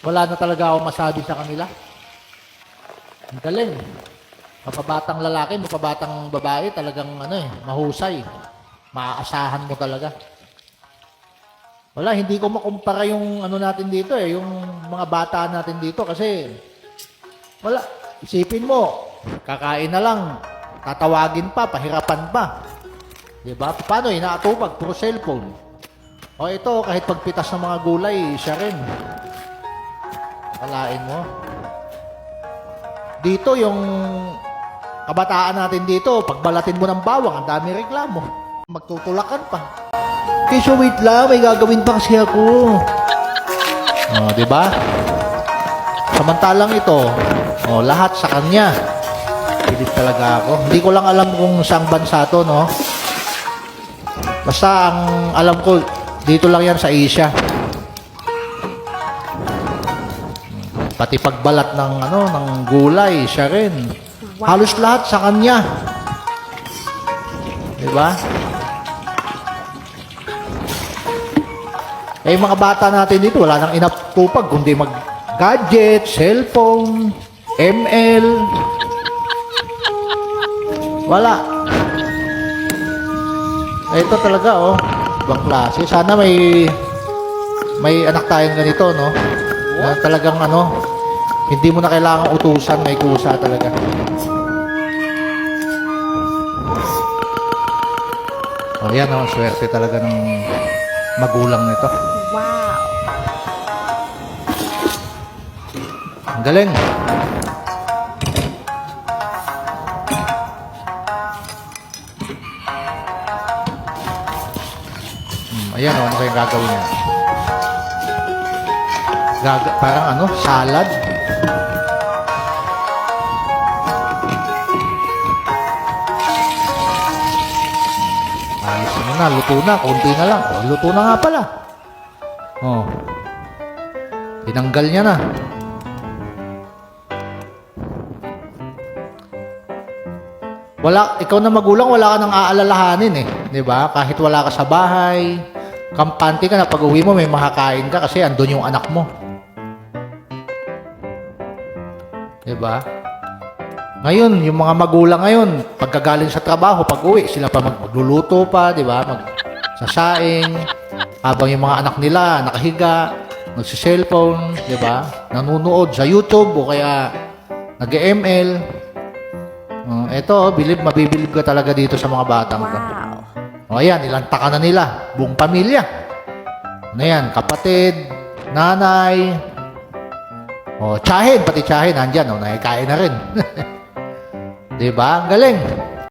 Wala na talaga ako masabi sa kanila. Ang galing. Mapabatang lalaki, mapabatang babae, talagang mahusay. Maaasahan mo talaga. Wala, hindi ko makumpara yung natin dito yung mga bata natin dito kasi wala, isipin mo, kakain na lang, tatawagin pa, pahirapan pa. Diba? Paano inaatupag? Puro cellphone. O ito, kahit pagpitas ng mga gulay, siya rin. Kalain mo. Dito, yung kabataan natin dito, pagbalatin mo ng bawang, ang dami reklamo. Magtutulakan pa. Okay, so wait lang, may gagawin pa kasi ako. Di ba? Samantalang ito, lahat sa kanya. Pilit talaga ako. Hindi ko lang alam kung saang bansa to, no? Basta ang alam ko, dito lang yan sa Asia. Pati pagbalat ng ng gulay, siya rin. Wow. Halos lahat sa kanya. Di ba? Eh, mga bata natin dito, wala nang inatupag kundi mag-gadget, cellphone, ML. Wala. Ito talaga, ibang klase. Sana may anak tayong ganito, no? Na talagang hindi mo na kailangang utusan, may kusa talaga. Yan, swerte talaga ng magulang nito. Wow. Ang galing. Ayan, ano kayong gagawin niya? Parang salad. Ayos na, luto na, konti na lang. Luto na nga pala. Tinanggal niya na. Ikaw na magulang, wala ka nang aalalahanin di ba? Kahit wala ka sa bahay, kampante ka na pag uwi mo, may makakain ka kasi andun yung anak mo. Di ba? Ngayon, yung mga magulang ngayon, pagkagaling sa trabaho, pag uwi, sila pa magluluto pa, di ba? Magsasaing, habang yung mga anak nila nakahiga, nagsi-cellphone, di ba? Nanonood sa YouTube o kaya nag-ML. Ito, mabibilib ka talaga dito sa mga batang to. Wow. Ayan, ilanta ka na nila. Buong pamilya. Yan, kapatid, nanay, tsahin, pati tsahin, nandyan, nakikain na rin. Diba? Ang galing.